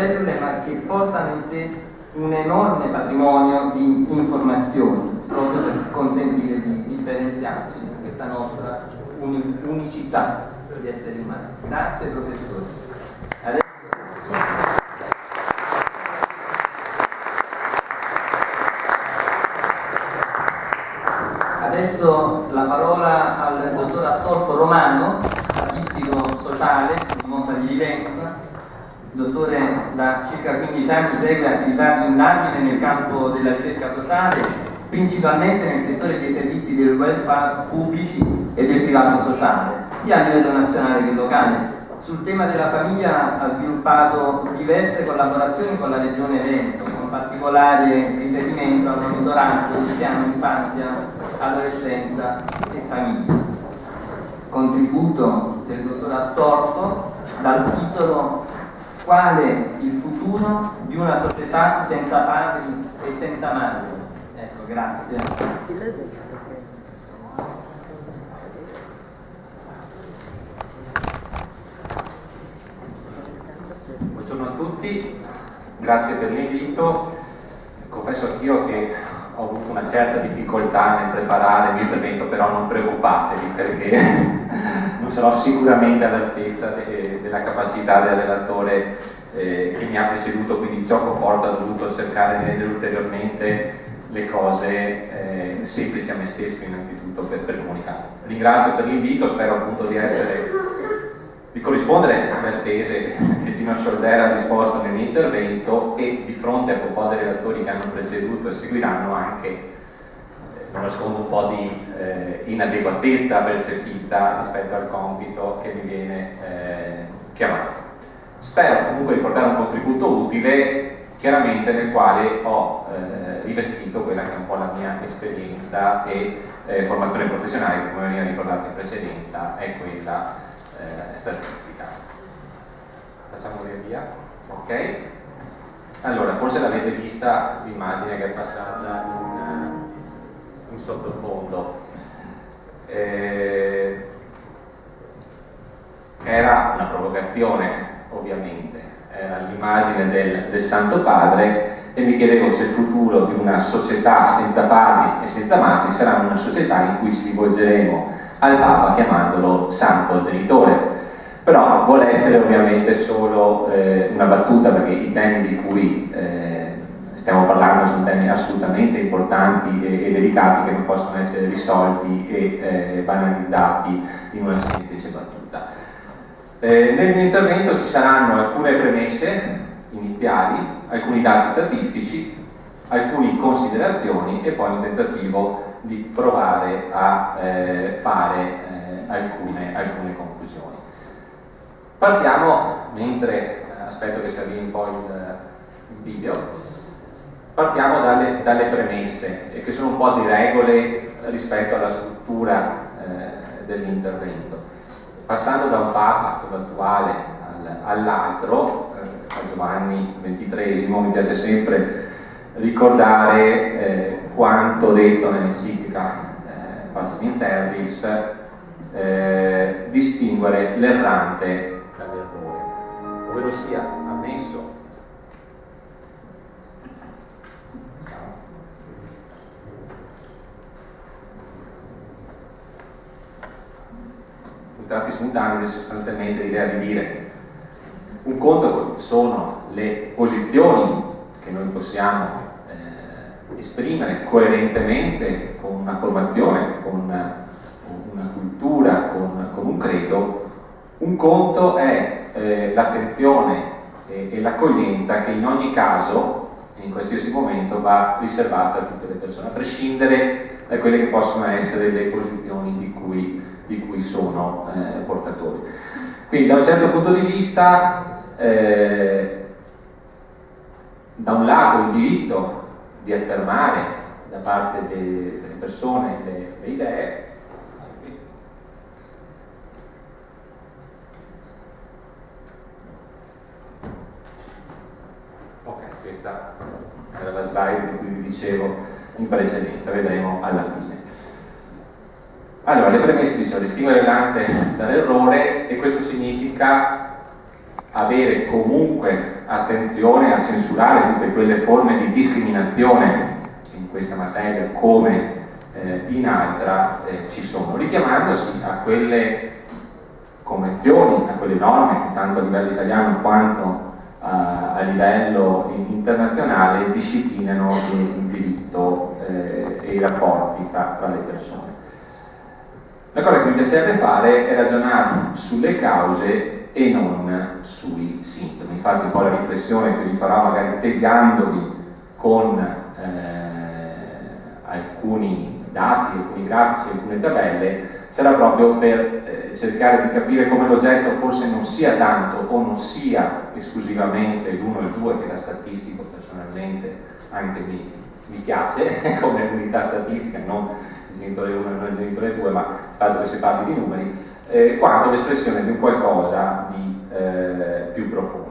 cellule, ma che portano in sé un enorme patrimonio di informazioni, proprio per consentire di differenziarci in questa nostra unicità di esseri umani. Grazie professore. Adesso la parola al dottor Astolfo Romano, statistico sociale di Monza di Livenza. Il dottore da circa 15 anni segue attività di indagine nel campo della ricerca sociale, principalmente nel settore dei servizi del welfare pubblici e del privato sociale, sia a livello nazionale che locale. Sul tema della famiglia ha sviluppato diverse collaborazioni con la Regione Veneto, con particolare riferimento al monitoraggio del piano infanzia, adolescenza e famiglia. Contributo del dottor Astolfo dal titolo "Quale il futuro di una società senza padri e senza madri?". Ecco, grazie. Buongiorno a tutti, grazie per l'invito. Confesso anch'io che ho avuto una certa difficoltà nel preparare il mio intervento, però non preoccupatevi perché non sarò sicuramente all'altezza della capacità del relatore che mi ha preceduto, quindi gioco forza ho dovuto cercare di rendere ulteriormente le cose semplici a me stesso innanzitutto per comunicare. Ringrazio per l'invito, spero appunto di corrispondere alle attese che Gino Scholder ha risposto nel mio intervento e di fronte a un po' dei relatori che hanno preceduto e seguiranno anche, non nascondo un po' di inadeguatezza percepita rispetto al compito che mi viene chiamato. Spero comunque di portare un contributo utile, chiaramente nel quale ho rivestito quella che è un po' la mia esperienza e formazione professionale, come veniva ricordato in precedenza, è quella statistica. Facciamo via. Ok? Allora, forse l'avete vista l'immagine che è passata in sottofondo. Era una provocazione, ovviamente. Era l'immagine del Santo Padre e mi chiedevo se il futuro di una società senza padri e senza madri sarà una società in cui ci rivolgeremo al Papa chiamandolo Santo Genitore. Però vuole essere ovviamente solo una battuta, perché i temi di cui stiamo parlando sono temi assolutamente importanti e delicati che non possono essere risolti e banalizzati in una semplice battuta. Nel mio intervento ci saranno alcune premesse iniziali, alcuni dati statistici, alcune considerazioni e poi un tentativo di provare a fare alcune conclusioni. Partiamo, mentre aspetto che si avvii un po' il video, partiamo dalle premesse, che sono un po' di regole rispetto alla struttura dell'intervento. Passando da un Papa, quello attuale, all'altro, a Giovanni XXIII, mi piace sempre ricordare quanto detto nell'enciclica Pacem in Terris, distinguere l'errante dall'errore, ovvero sia ammesso mutatis mutandis, sostanzialmente l'idea di dire un conto sono le posizioni che noi possiamo esprimere coerentemente con una formazione, con una cultura, con un credo. Un conto è l'attenzione e l'accoglienza che in ogni caso, in qualsiasi momento, va riservata a tutte le persone, a prescindere da quelle che possono essere le posizioni di cui sono portatori. Quindi da un certo punto di vista, da un lato il diritto di affermare da parte delle persone le idee, ok, questa era la slide di cui vi dicevo in precedenza, vedremo alla fine. Allora, le premesse dicono distinguere l'errante dall'errore, e questo significa avere comunque attenzione a censurare tutte quelle forme di discriminazione in questa materia come in altra ci sono, richiamandosi a quelle convenzioni, a quelle norme che tanto a livello italiano quanto a livello internazionale disciplinano il diritto e i rapporti tra le persone. La cosa che mi piacerebbe fare è ragionare sulle cause e non sui sintomi. Infatti un po' la riflessione che vi farò, magari tagliandovi con alcuni dati, alcuni grafici, alcune tabelle, sarà proprio per cercare di capire come l'oggetto forse non sia tanto o non sia esclusivamente l'1 e il 2, che da statistico personalmente anche mi piace come unità statistica, non il genitore 1 e non il genitore 2, ma il fatto che si parli di numeri, quanto l'espressione di un qualcosa di più profondo.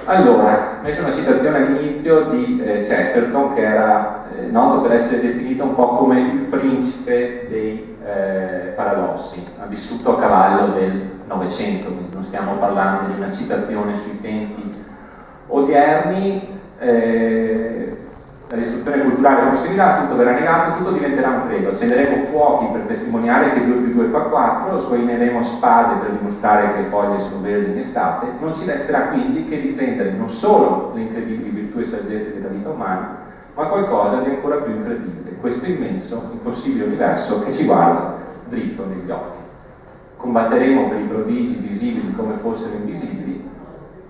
Allora, ho messo una citazione all'inizio di Chesterton, che era noto per essere definito un po' come il principe dei paradossi. Ha vissuto a cavallo del Novecento, quindi non stiamo parlando di una citazione sui tempi odierni. La distruzione culturale proseguirà, tutto verrà negato, tutto diventerà un credo. Accenderemo fuochi per testimoniare che 2 più 2 fa 4, sguaineremo spade per dimostrare che le foglie sono verdi in estate. Non ci resterà quindi che difendere non solo le incredibili virtù e saggezze della vita umana, ma qualcosa di ancora più incredibile, questo immenso, impossibile universo che ci guarda dritto negli occhi. Combatteremo per i prodigi visibili come fossero invisibili,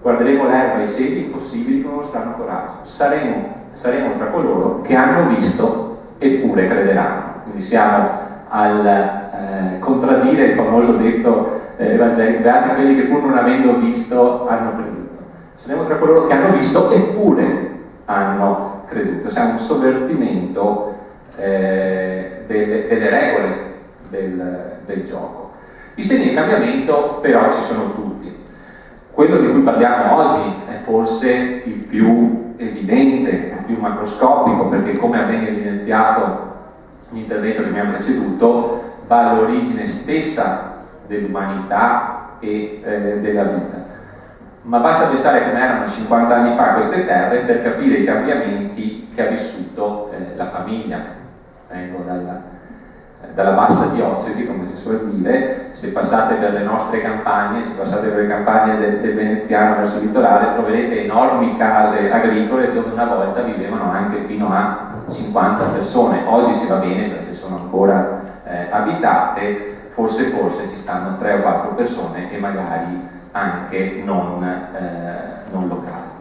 guarderemo l'erba e i cieli impossibili con uno strano coraggio. Saremo tra coloro che hanno visto eppure crederanno. Quindi siamo al contraddire il famoso detto evangelico, beati quelli che pur non avendo visto hanno creduto. Saremo tra coloro che hanno visto eppure hanno creduto. Siamo un sovvertimento delle regole del gioco. I segni di cambiamento però ci sono tutti. Quello di cui parliamo oggi è forse il più evidente, il più macroscopico, perché come ha ben evidenziato l'intervento che mi ha preceduto, va all'origine stessa dell'umanità e della vita. Ma basta pensare come erano 50 anni fa queste terre per capire i cambiamenti che ha vissuto la famiglia. Vengo dalla bassa diocesi, come si suol dire. Se passate per le nostre campagne, se passate per le campagne del veneziano verso il litorale, troverete enormi case agricole dove una volta vivevano anche fino a 50 persone. Oggi si va bene perché sono ancora abitate, forse ci stanno 3 o 4 persone e magari anche non locali.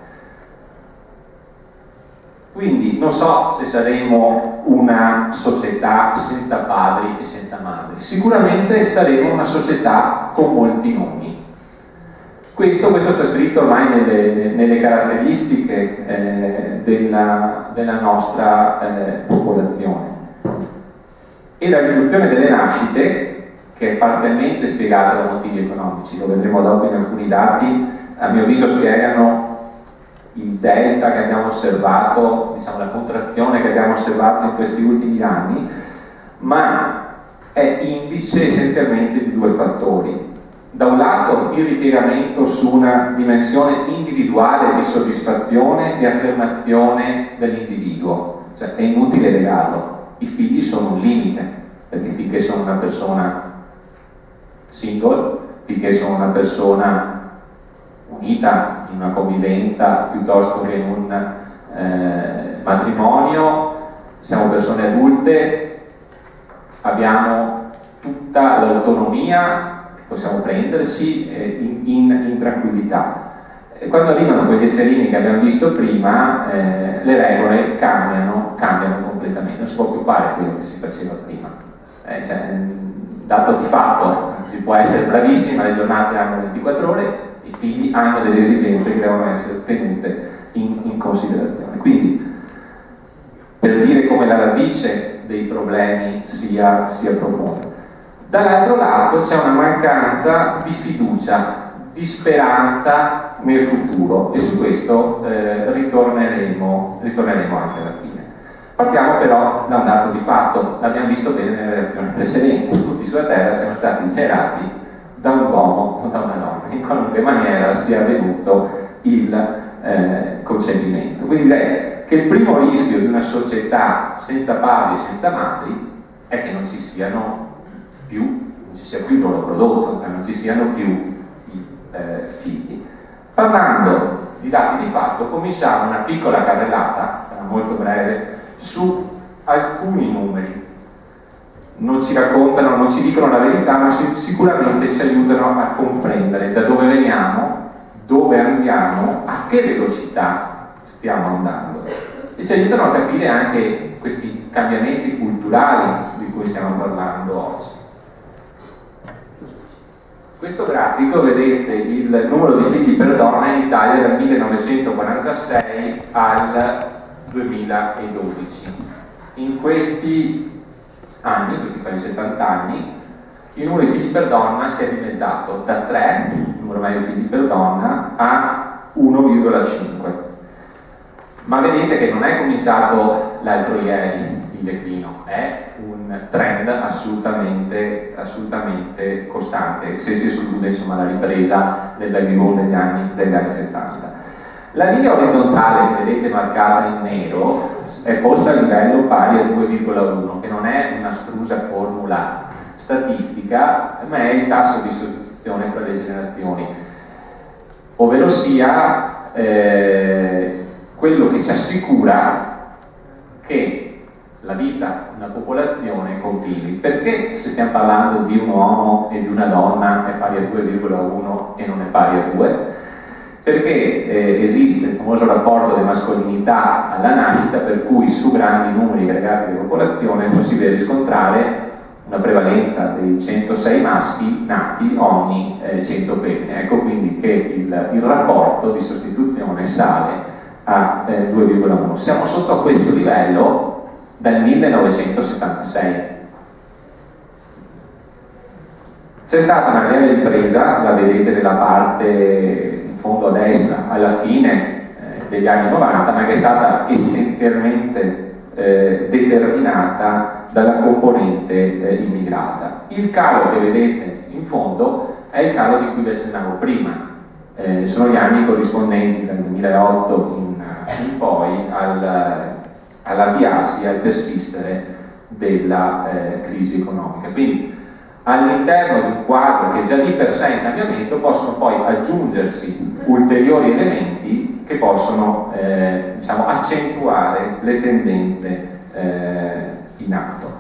Quindi non so se saremo una società senza padri e senza madri, sicuramente saremo una società con molti nomi. Questo sta scritto ormai nelle caratteristiche della nostra popolazione. E la riduzione delle nascite, che è parzialmente spiegata da motivi economici, lo vedremo dopo in alcuni dati, a mio avviso spiegano il delta che abbiamo osservato, diciamo la contrazione che abbiamo osservato in questi ultimi anni, ma è indice essenzialmente di 2 fattori. Da un lato il ripiegamento su una dimensione individuale di soddisfazione e affermazione dell'individuo, cioè è inutile legarlo, i figli sono un limite, perché finché sono una persona single, finché sono una persona unita in una convivenza piuttosto che in un matrimonio, siamo persone adulte, abbiamo tutta l'autonomia che possiamo prenderci in tranquillità. E quando arrivano quegli esserini che abbiamo visto prima, le regole cambiano completamente, non si può più fare quello che si faceva prima. Dato di fatto, si può essere bravissimi, ma le giornate hanno 24 ore, i figli hanno delle esigenze che devono essere tenute in considerazione. Quindi, per dire come la radice dei problemi sia profonda. Dall'altro lato c'è una mancanza di fiducia, di speranza nel futuro, e su questo ritorneremo anche alla fine. Partiamo però da un dato di fatto, l'abbiamo visto bene nelle reazioni precedenti, tutti sulla Terra siamo stati generati da un uomo o da una donna, in qualunque maniera sia avvenuto il concepimento. Quindi direi che il primo rischio di una società senza padri e senza madri è che non ci sia più il loro prodotto, che non ci siano più i figli. Parlando di dati di fatto, cominciamo una piccola carrellata, molto breve, su alcuni numeri. Non ci raccontano, non ci dicono la verità, ma sicuramente ci aiutano a comprendere da dove veniamo, dove andiamo, a che velocità stiamo andando, e ci aiutano a capire anche questi cambiamenti culturali di cui stiamo parlando oggi. Questo grafico, vedete il numero di figli per donna in Italia dal 1946 al 2012. In questi anni, questi quasi 70 anni, il numero di figli per donna si è dimezzato da 3, il numero medio di figli per donna, a 1,5. Ma vedete che non è cominciato l'altro ieri il declino, è un trend assolutamente costante, se si esclude insomma la ripresa del baby boom degli anni 70. La linea orizzontale che vedete marcata in nero è posta a livello pari a 2,1, che non è una strusa formula statistica, ma è il tasso di sostituzione fra le generazioni, ovvero sia quello che ci assicura che la vita di una popolazione continui. Perché se stiamo parlando di un uomo e di una donna è pari a 2,1 e non è pari a 2? Perché esiste il famoso rapporto di mascolinità alla nascita, per cui su grandi numeri aggregati di popolazione è possibile riscontrare una prevalenza dei 106 maschi nati ogni 100 femmine. Ecco quindi che il rapporto di sostituzione sale a 2,1. Siamo sotto a questo livello dal 1976. C'è stata una reale ripresa, la vedete nella parte in fondo a destra, alla fine degli anni 90, ma che è stata essenzialmente determinata dalla componente immigrata. Il calo che vedete in fondo è il calo di cui vi accennavo prima. Sono gli anni corrispondenti dal 2008 in poi all'avviarsi, al persistere della crisi economica. Quindi all'interno di un quadro che già di per sé è in cambiamento possono poi aggiungersi ulteriori elementi che possono accentuare le tendenze in atto.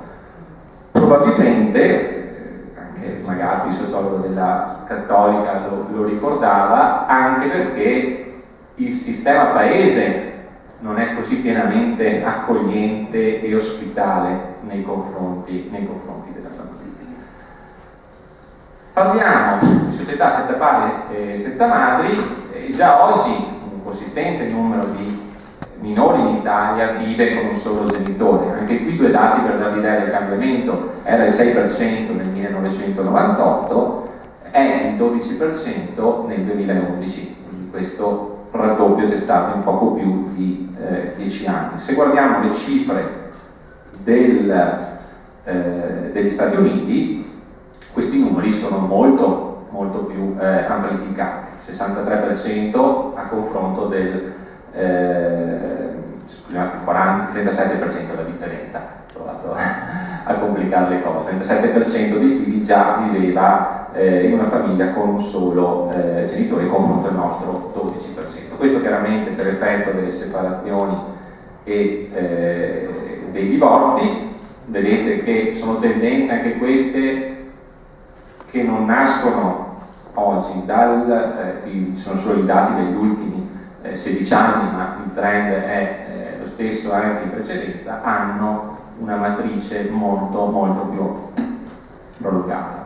Probabilmente, anche Magatti, il sociologo della Cattolica, lo ricordava, anche perché il sistema paese non è così pienamente accogliente e ospitale nei confronti della famiglia. Parliamo di società senza padri e senza madri, e già oggi un consistente numero di minori in Italia vive con un solo genitore. Anche qui due dati per darvi idea del cambiamento: era il 6% nel 1998, è il 12% nel 2011, quindi questo raddoppio c'è stato in poco più di 10 anni. Se guardiamo le cifre degli Stati Uniti, questi numeri sono molto più amplificati, 63% a confronto del 37% la differenza, ho provato a complicare le cose. 37% dei figli già viveva in una famiglia con un solo genitore, confronto al nostro 12%. Questo chiaramente per effetto delle separazioni e dei divorzi. Vedete che sono tendenze anche queste che non nascono oggi, sono solo i dati degli ultimi 16 anni, ma il trend è lo stesso anche in precedenza, hanno una matrice molto più prolungata.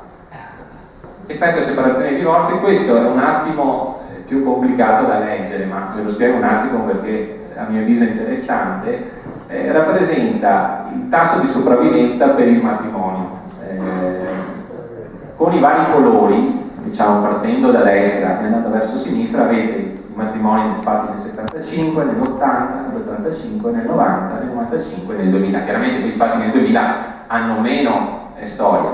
Effetto separazione e divorzio, questo è un attimo più complicato da leggere, ma ve lo spiego un attimo perché a mio avviso è interessante. Rappresenta il tasso di sopravvivenza per il matrimonio, con i vari colori, diciamo partendo da destra e andando verso sinistra. Avete i matrimoni fatti nel 75, nell'80, nell'85, nel 90, nel 95 e nel 2000. Chiaramente quelli fatti nel 2000 hanno meno storia.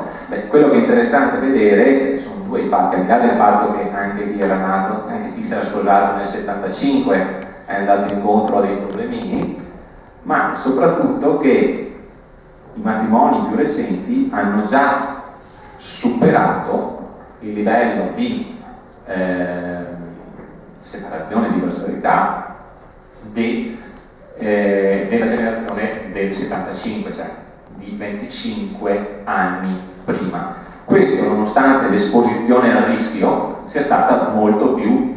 Quello che è interessante vedere sono due fatti, al di là del fatto che anche chi era nato, anche chi chi si era sposato nel 75 è andato incontro a dei problemini, ma soprattutto che i matrimoni più recenti hanno già superato il livello di separazione e diversità della generazione del 75, cioè di 25 anni prima. Questo nonostante l'esposizione al rischio sia stata molto più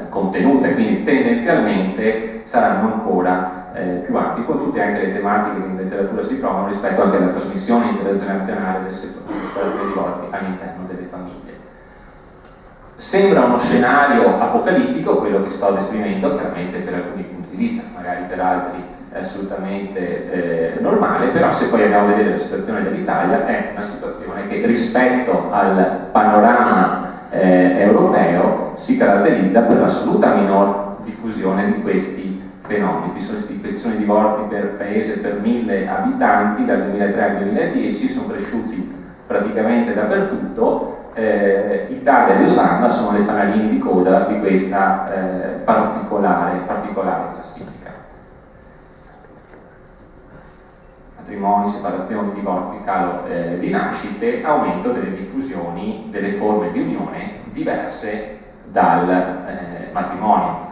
contenuta, e quindi tendenzialmente saranno ancora più alti, con tutte anche le tematiche che in letteratura si trovano rispetto anche alla trasmissione intergenerazionale del settore di separazione e divorzi all'interno delle famiglie. Sembra uno scenario apocalittico quello che sto descrivendo, chiaramente per alcuni punti di vista, magari per altri è assolutamente normale, però se poi andiamo a vedere la situazione dell'Italia è una situazione che rispetto al panorama europeo si caratterizza per l'assoluta minor diffusione di questi fenomeni. Questi sono i divorzi per paese per 1000 abitanti dal 2003 al 2010, sono cresciuti praticamente dappertutto. Italia e Irlanda sono le fanalini di coda di questa particolare classifica. Matrimoni, separazioni, divorzi, calo di nascite, aumento delle diffusioni delle forme di unione diverse dal matrimonio.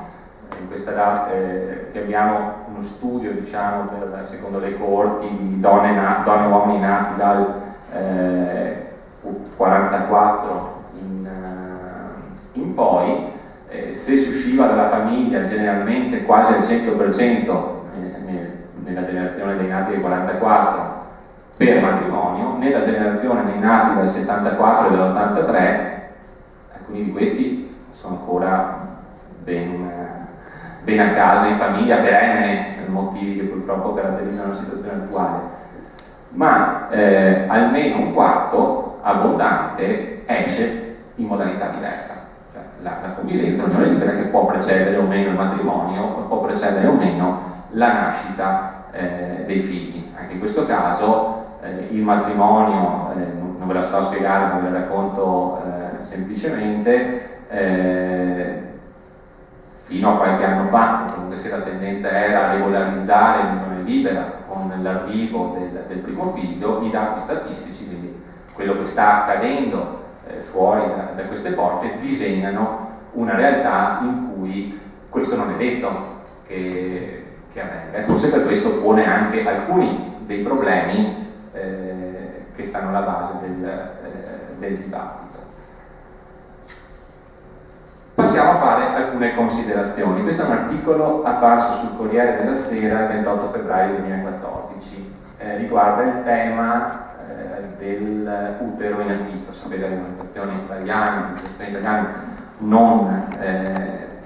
In questa data che abbiamo uno studio, diciamo, secondo le coorti di donne e uomini nati dal 44 in poi, se si usciva dalla famiglia generalmente quasi al 100% nella generazione dei nati del 44 per matrimonio, nella generazione dei nati dal 74 e dell'83 alcuni di questi sono ancora ben a casa in famiglia perenne, per motivi che purtroppo caratterizzano la situazione attuale, ma almeno un quarto abbondante esce in modalità diversa. Cioè, la convivenza, l'unione libera, che può precedere o meno il matrimonio, può precedere o meno la nascita dei figli. Anche in questo caso il matrimonio, non ve la sto a spiegare, ma ve la racconto semplicemente. Fino a qualche anno fa, comunque se la tendenza era regolarizzare l'unione libera con l'arrivo del primo figlio, i dati statistici, quindi quello che sta accadendo fuori da queste porte, disegnano una realtà in cui questo non è detto che avvenga. E forse per questo pone anche alcuni dei problemi che stanno alla base del dibattito. Passiamo a fare alcune considerazioni. Questo è un articolo apparso sul Corriere della Sera il 28 febbraio 2014. Riguarda il tema dell'utero in affitto. Sapete, la legislazione italiana non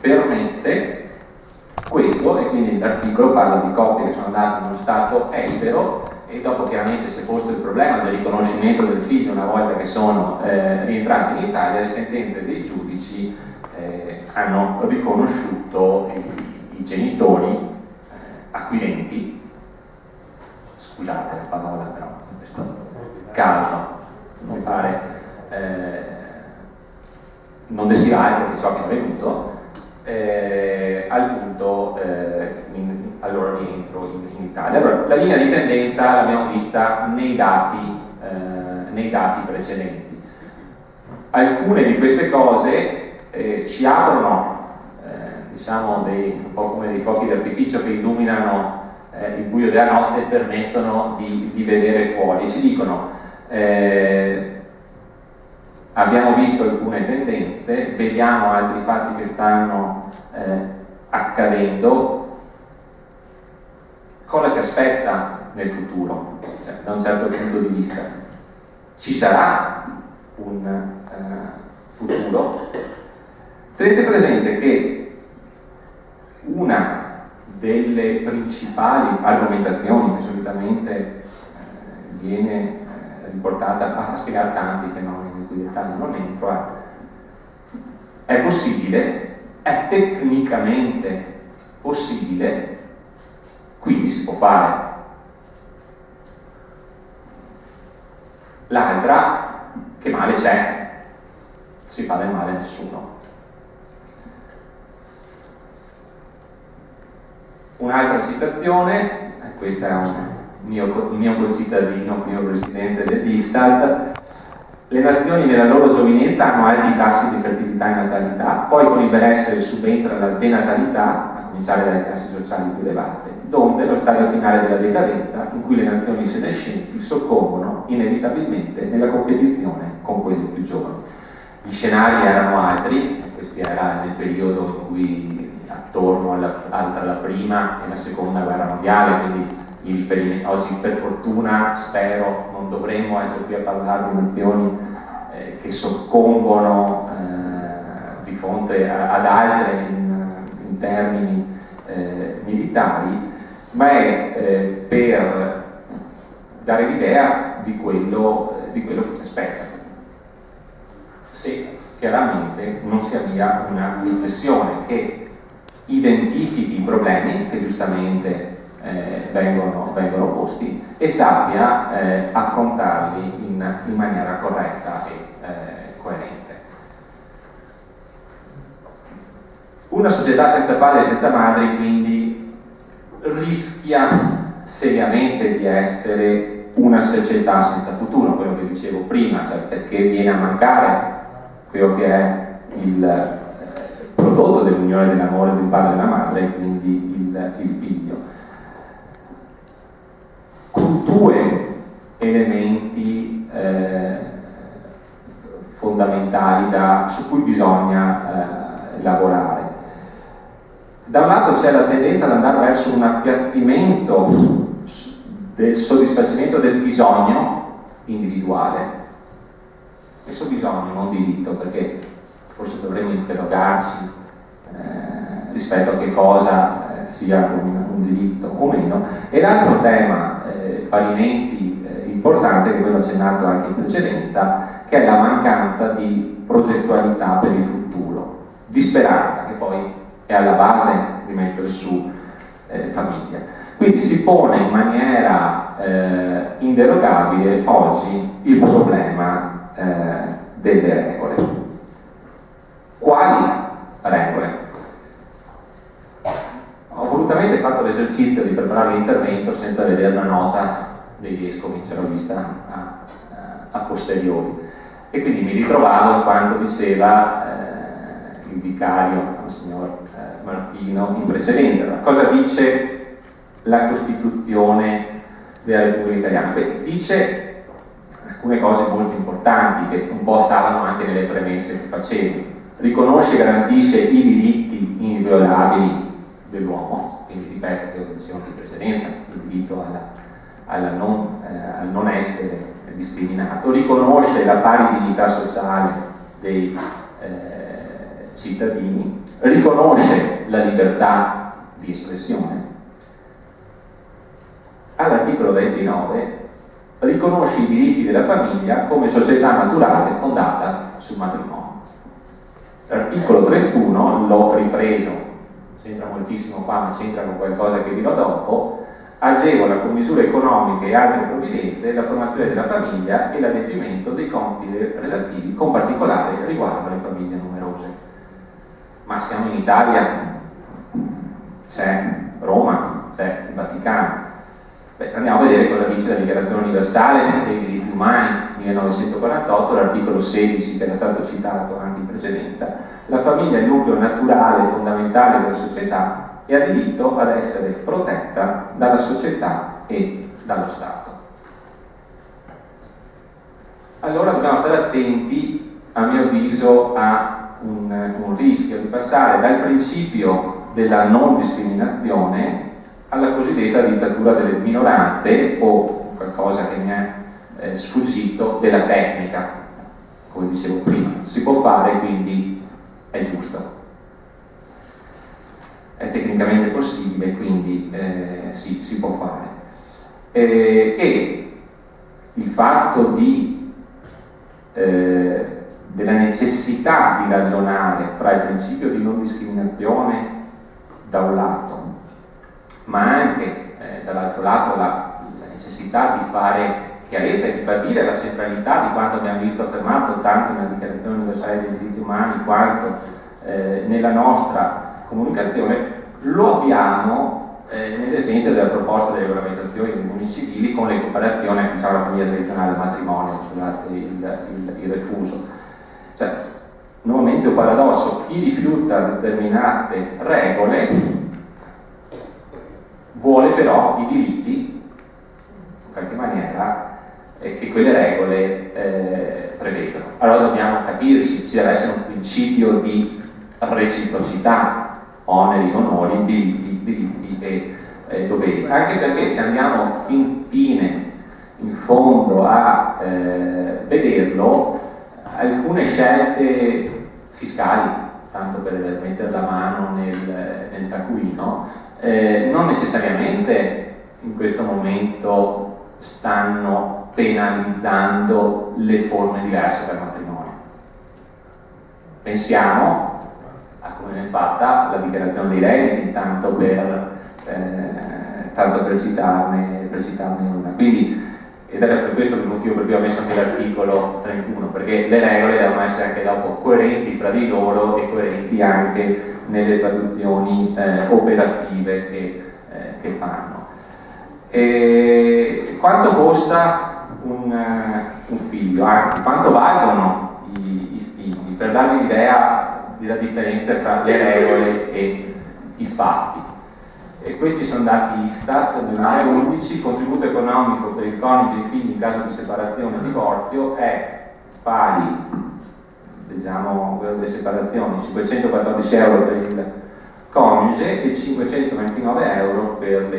permette questo, e quindi l'articolo parla di coppie che sono andate in uno stato estero e dopo chiaramente si è posto il problema del riconoscimento del figlio una volta che sono rientrati in Italia. Le sentenze dei giudici hanno riconosciuto i genitori acquirenti, scusate la parola, però in questo caso mi pare non descrivere perché ciò che è avvenuto al punto al loro rientro in Italia. Allora, la linea di tendenza l'abbiamo vista nei dati precedenti. Alcune di queste cose ci aprono diciamo un po' come dei fuochi d'artificio che illuminano il buio della notte e permettono di vedere fuori, e ci dicono abbiamo visto alcune tendenze, vediamo altri fatti che stanno accadendo, cosa ci aspetta nel futuro? Cioè, da un certo punto di vista ci sarà un futuro? Tenete presente che una delle principali argomentazioni che solitamente viene riportata a spiegare tanti fenomeni in cui dettagli non entro è possibile, è tecnicamente possibile, quindi si può fare. L'altra, che male c'è? Si fa del male a nessuno. Un'altra citazione, questo è un mio concittadino, primo presidente dell'Istat: le nazioni nella loro giovinezza hanno alti tassi di fertilità e natalità, poi con il benessere subentra la denatalità, a cominciare dalle classi sociali più elevate, donde lo stadio finale della decadenza, in cui le nazioni senescenti soccombono inevitabilmente nella competizione con quelle più giovani. Gli scenari erano altri, questo era nel periodo in cui attorno alla prima e la seconda guerra mondiale, quindi i riferimenti. Oggi per fortuna, spero, non dovremmo essere qui a parlare di nazioni che soccombono di fronte ad altre in termini militari, ma è per dare l'idea di quello che ci aspetta, se chiaramente non si avvia una riflessione che identifichi i problemi che giustamente vengono posti e sappia affrontarli in maniera corretta e coerente. Una società senza padri e senza madri quindi rischia seriamente di essere una società senza futuro, quello che dicevo prima, cioè perché viene a mancare quello che è il prodotto dell'unione dell'amore del padre e della madre, e quindi il figlio. Con due elementi fondamentali su cui bisogna lavorare. Da un lato c'è la tendenza ad andare verso un appiattimento del soddisfacimento del bisogno individuale, questo bisogno, non diritto, perché forse dovremmo interrogarci rispetto a che cosa sia un diritto o meno. E l'altro tema parimenti importante, che quello accennato anche in precedenza, che è la mancanza di progettualità per il futuro, di speranza, che poi è alla base di mettere su famiglia. Quindi si pone in maniera inderogabile oggi il problema delle regole. Quali regole? Ho volutamente fatto l'esercizio di preparare l'intervento senza vedere la nota dei vescovi, ce l'ho vista a posteriori, e quindi mi ritrovavo in quanto diceva il vicario, il signor Martino, in precedenza. Cosa dice la Costituzione della Repubblica Italiana? Beh, dice alcune cose molto importanti che un po' stavano anche nelle premesse che facevo. Riconosce e garantisce i diritti inviolabili dell'uomo, quindi ripeto che ho detto anche in precedenza, il diritto al non essere discriminato, riconosce la pari dignità sociale dei cittadini, riconosce la libertà di espressione. All'articolo 29 riconosce i diritti della famiglia come società naturale fondata sul matrimonio. L'articolo 31, l'ho ripreso, c'entra moltissimo qua, ma c'entra con qualcosa che dirò dopo, agevola con misure economiche e altre provvidenze la formazione della famiglia e l'adempimento dei compiti relativi, con particolare riguardo alle famiglie numerose. Ma siamo in Italia, c'è Roma, c'è il Vaticano. Beh, andiamo a vedere cosa dice la Dichiarazione Universale dei Diritti Umani 1948, l'articolo 16 che era stato citato anche in precedenza. La famiglia è il nucleo naturale e fondamentale della società e ha diritto ad essere protetta dalla società e dallo Stato. Allora dobbiamo stare attenti, a mio avviso, a un rischio di passare dal principio della non discriminazione alla cosiddetta dittatura delle minoranze, o qualcosa che mi è sfuggito, della tecnica. Come dicevo prima, si può fare, quindi è giusto, è tecnicamente possibile, quindi si può fare. E il fatto della necessità di ragionare fra il principio di non discriminazione da un lato, ma anche dall'altro lato la necessità di fare chiarezza e di ribadire la centralità di quanto abbiamo visto affermato tanto nella Dichiarazione Universale dei Diritti Umani quanto nella nostra comunicazione, lo abbiamo nell'esempio della proposta delle organizzazioni dei comuni civili con l'equiparazione, diciamo, alla famiglia tradizionale, al matrimonio, scusate il refuso. Cioè, nuovamente un paradosso: chi rifiuta determinate regole vuole però i diritti, in qualche maniera, che quelle regole prevedono. Allora dobbiamo capirci, ci deve essere un principio di reciprocità, oneri, onori, diritti e doveri, anche perché se andiamo fine in fondo a vederlo, alcune scelte fiscali, tanto per mettere la mano nel taccuino, non necessariamente in questo momento stanno penalizzando le forme diverse del matrimonio. Pensiamo a come viene fatta la dichiarazione dei redditi, tanto per citarne una. Quindi, ed è per questo il motivo per cui ho messo anche l'articolo 31, perché le regole devono essere anche dopo coerenti fra di loro e coerenti anche nelle traduzioni operative che fanno. E quanto costa un figlio? Anzi, quanto valgono i figli? Per darvi l'idea della differenza tra le regole e i fatti. E questi sono dati Istat del 2011. Il contributo economico per il coniuge e i figli in caso di separazione o divorzio è pari, diciamo quello delle separazioni, 514 euro per il coniuge e 529 euro per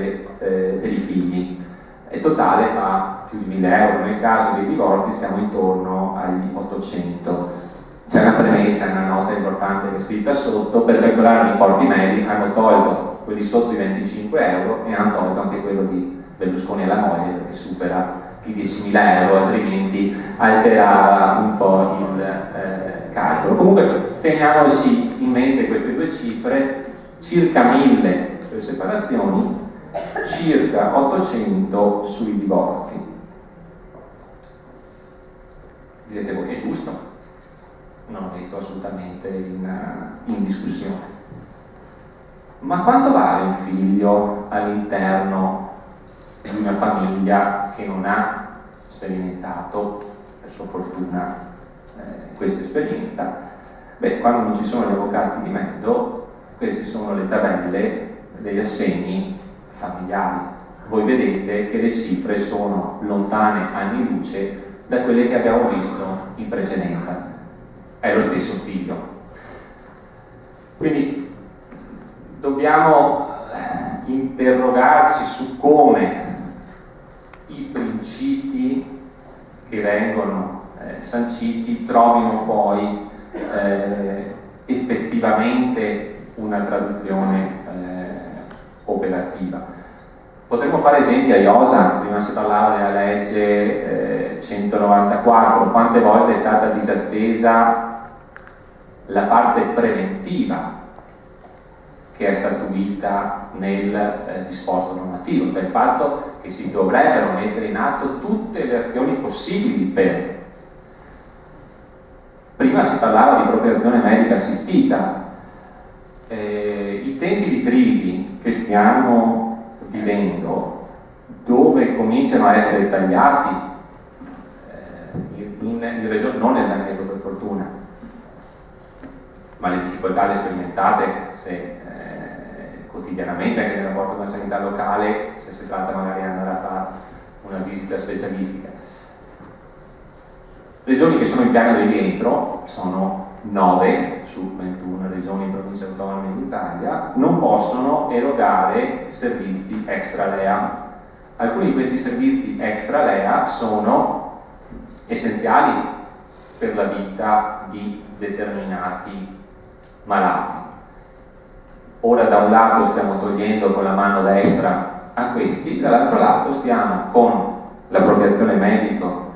i figli, e totale fa più di 1000 euro. Nel caso dei divorzi siamo intorno agli 800. C'è una premessa, una nota importante che è scritta sotto: per calcolare gli importi medi hanno tolto quelli sotto i 25 euro e hanno tolto anche quello di Berlusconi e la moglie, perché supera i 10.000 euro, altrimenti alterava un po' il calcolo. Comunque teniamoci in mente queste due cifre: circa 1000 per le separazioni, circa 800 sui divorzi. Direte voi, è giusto? Non lo metto assolutamente in discussione. Ma quanto vale un figlio all'interno di una famiglia che non ha sperimentato, per sua fortuna, questa esperienza? Beh, quando non ci sono gli avvocati di mezzo, queste sono le tabelle degli assegni familiari. Voi vedete che le cifre sono lontane anni luce da quelle che abbiamo visto in precedenza. È lo stesso figlio. Quindi dobbiamo interrogarci su come i principi che vengono sanciti trovino poi effettivamente una traduzione operativa. Potremmo fare esempi a iosa. Prima si parlava della legge 194, quante volte è stata disattesa la parte preventiva che è statuita nel disposto normativo, cioè il fatto che si dovrebbero mettere in atto tutte le azioni possibili per. Prima si parlava di procreazione medica assistita. I tempi di crisi che stiamo vivendo, dove cominciano a essere tagliati in regioni, non nel Veneto per fortuna, ma le difficoltà le sperimentate quotidianamente anche nel rapporto con la sanità locale, se si tratta magari di andare a fare una visita specialistica. Regioni che sono in piano di rientro, sono 9 su 21 regioni e province autonome d'Italia, non possono erogare servizi extra LEA. Alcuni di questi servizi extra LEA sono essenziali per la vita di determinati malati. Ora da un lato stiamo togliendo con la mano destra a questi, dall'altro lato stiamo con l'appropriazione medico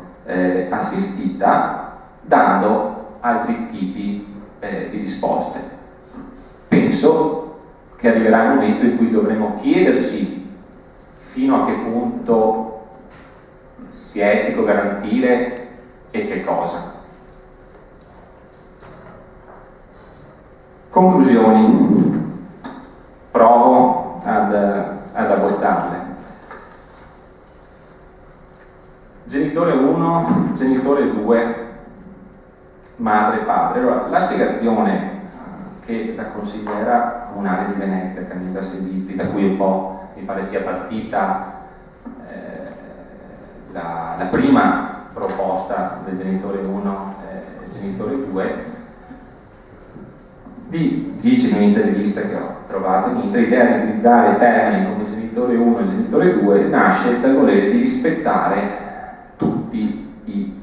assistita dando altri tipi di risposte. Penso che arriverà il momento in cui dovremo chiederci fino a che punto sia etico garantire e che cosa. Conclusioni. Provo ad 1, genitore 2, madre e padre. Allora, la spiegazione che la consigliera comunale di Venezia, Camilla Servizi, da cui un po' mi pare sia partita la prima proposta del genitore 1 e genitore 2, dice in un'intervista che ho trovato in internet, l'idea di utilizzare termini come genitore 1 e genitore 2 nasce dal volere di rispettare tutti i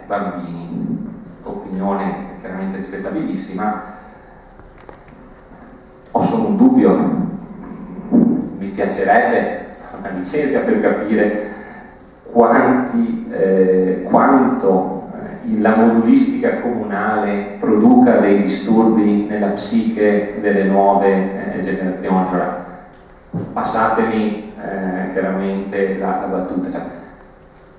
bambini. Opinione chiaramente rispettabilissima. Ho solo un dubbio, mi piacerebbe una ricerca per capire quanto la modulistica comunale produca dei disturbi nella psiche delle nuove generazioni. Allora, passatemi chiaramente la battuta, cioè,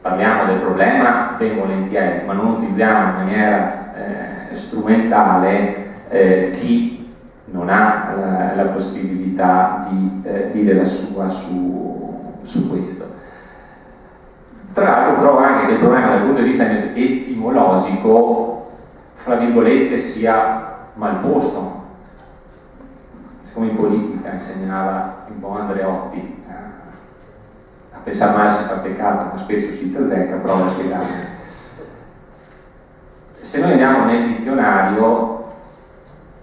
parliamo del problema ben volentieri, ma non utilizziamo in maniera strumentale chi non ha la possibilità di dire la sua su questo. Tra l'altro trovo anche che il problema dal punto di vista etimologico, fra virgolette, sia mal posto. Siccome in politica insegnava il buon Andreotti, a pensare male si fa peccato, ma spesso si azzecca, provo a spiegare. Se noi andiamo nel dizionario,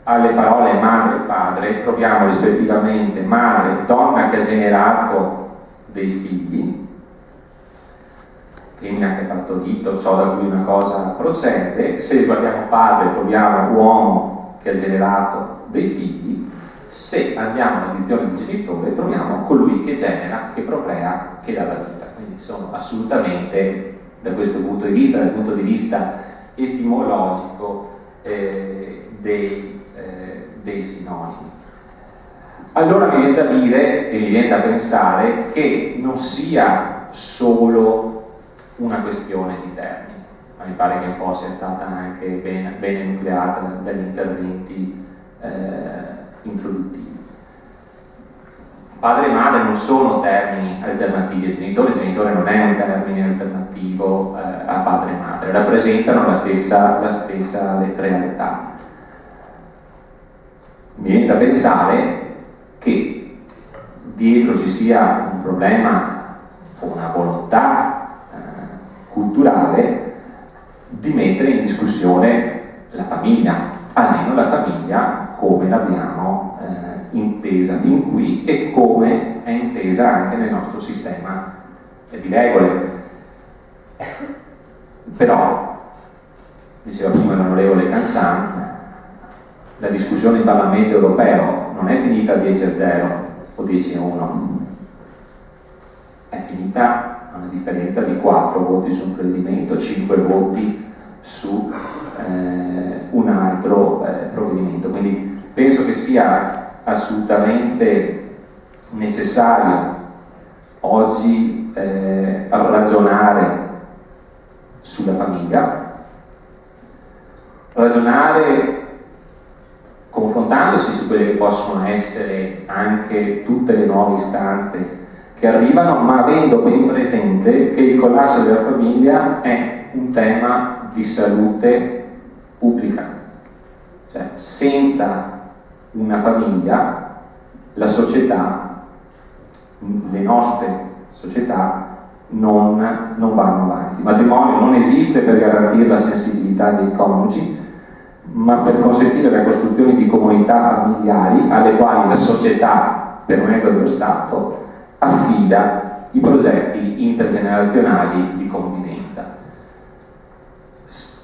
alle parole madre e padre troviamo rispettivamente madre, donna che ha generato dei figli, femmina che ha partorito, ciò da cui una cosa procede. Se guardiamo padre troviamo uomo che ha generato dei figli. Se andiamo alla dizione di genitore troviamo colui che genera, che procrea, che dà la vita. Quindi sono assolutamente, da questo punto di vista, dal punto di vista etimologico, dei sinonimi. Allora mi viene da dire e mi viene da pensare che non sia solo una questione di termini, ma mi pare che un po' sia stata anche bene nucleata dagli interventi introduttivi. Padre e madre non sono termini alternativi al genitore, il genitore non è un termine alternativo a padre e madre, rappresentano la stessa realtà. Mi viene da pensare che dietro ci sia un problema o una volontà culturale di mettere in discussione la famiglia, almeno la famiglia come l'abbiamo intesa fin qui e come è intesa anche nel nostro sistema di regole. Però, diceva prima l'onorevole Canzan, la discussione in Parlamento europeo non è finita a 10-0 o 10-1, è finita a una differenza di 4 voti su un provvedimento, 5 voti su un altro provvedimento. Quindi penso che sia assolutamente necessario oggi ragionare sulla famiglia, ragionare confrontandosi su quelle che possono essere anche tutte le nuove istanze che arrivano, ma avendo ben presente che il collasso della famiglia è un tema di salute pubblica. Cioè, senza una famiglia, la società, le nostre società non vanno avanti. Il matrimonio non esiste per garantire la sensibilità dei coniugi, ma per consentire la costruzione di comunità familiari alle quali la società, per mezzo dello Stato, affida i progetti intergenerazionali di convivenza.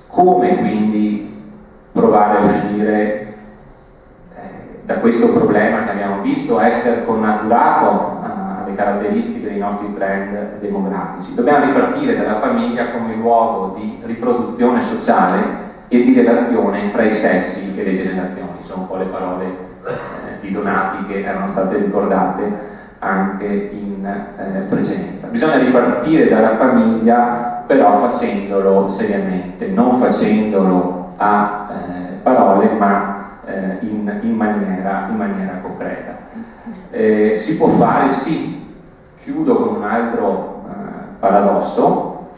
Come quindi provare a uscire da questo problema che abbiamo visto essere connaturato alle caratteristiche dei nostri trend demografici? Dobbiamo ripartire dalla famiglia come luogo di riproduzione sociale e di relazione fra i sessi e le generazioni. Sono un po' le parole di Donati che erano state ricordate anche in precedenza. Bisogna ripartire dalla famiglia, però facendolo seriamente, non facendolo a parole, ma in maniera concreta. Si può fare, sì. Chiudo con un altro paradosso.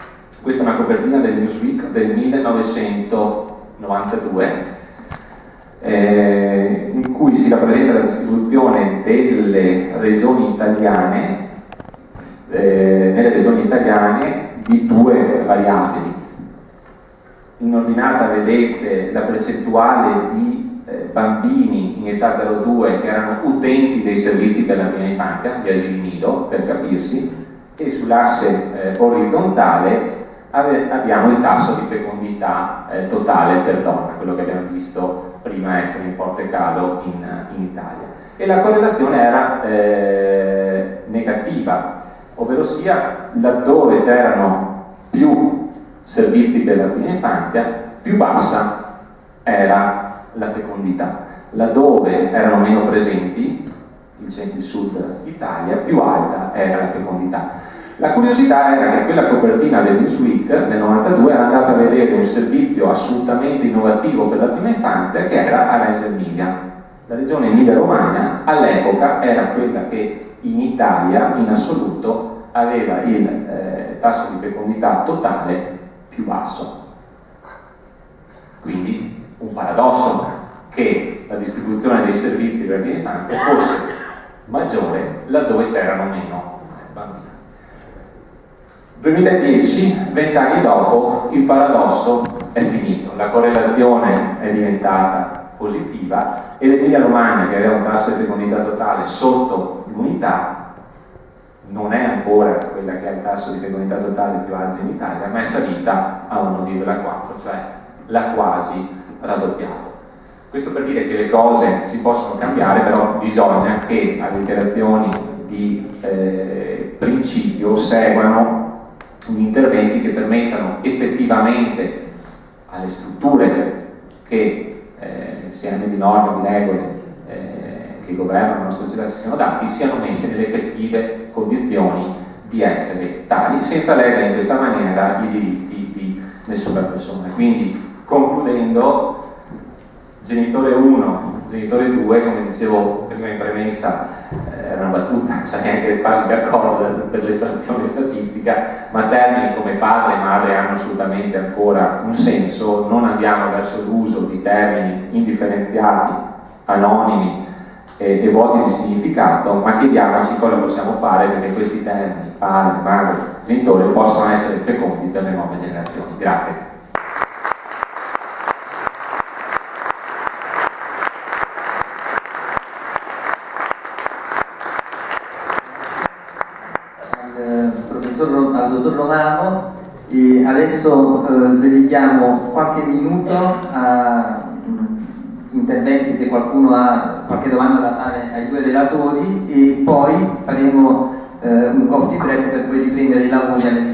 Questa è una copertina del Newsweek del 1992, in cui si rappresenta la distribuzione delle regioni italiane, nelle regioni italiane di due variabili. In ordinata vedete la percentuale di bambini in età 0-2 che erano utenti dei servizi per la prima infanzia, gli asili nido per capirsi, e sull'asse orizzontale abbiamo il tasso di fecondità totale per donna, quello che abbiamo visto prima essere in forte calo in Italia. E la correlazione era negativa, ovvero sia laddove c'erano più servizi per la prima infanzia, più bassa era la fecondità. Laddove erano meno presenti, il sud Italia, più alta era la fecondità. La curiosità era che quella copertina del Newsweek del 92 era andata a vedere un servizio assolutamente innovativo per la prima infanzia, che era a Reggio Emilia. La regione Emilia-Romagna all'epoca era quella che in Italia in assoluto aveva il tasso di fecondità totale più basso. Quindi un paradosso che la distribuzione dei servizi per la prima infanzia fosse maggiore laddove c'erano meno bambini. 2010, 20 anni dopo, il paradosso è finito, la correlazione è diventata positiva e l'Emilia Romagna, che aveva un tasso di fecondità totale sotto l'unità, non è ancora quella che ha il tasso di fecondità totale più alto in Italia, ma è salita a 1,4, cioè l'ha quasi raddoppiato. Questo per dire che le cose si possono cambiare, però bisogna che alle dichiarazioni di principio seguano gli interventi che permettano effettivamente alle strutture che insieme di norme, di regole che governano la nostra società si siano dati, siano messe nelle effettive condizioni di essere tali, senza ledere in questa maniera i diritti di nessuna persona. Quindi, concludendo, genitore 1, genitore 2, come dicevo prima in premessa, era una battuta, cioè neanche quasi d'accordo per l'estrazione statistica, ma termini come padre e madre hanno assolutamente ancora un senso. Non andiamo verso l'uso di termini indifferenziati, anonimi e vuoti di significato, ma chiediamoci cosa possiamo fare perché questi termini, padre, madre, genitore, possano essere fecondi per le nuove generazioni. Grazie. Al dottor Romano, e adesso dedichiamo qualche minuto a interventi se qualcuno ha qualche domanda da fare ai due relatori, e poi faremo un coffee break per poi riprendere i lavori alle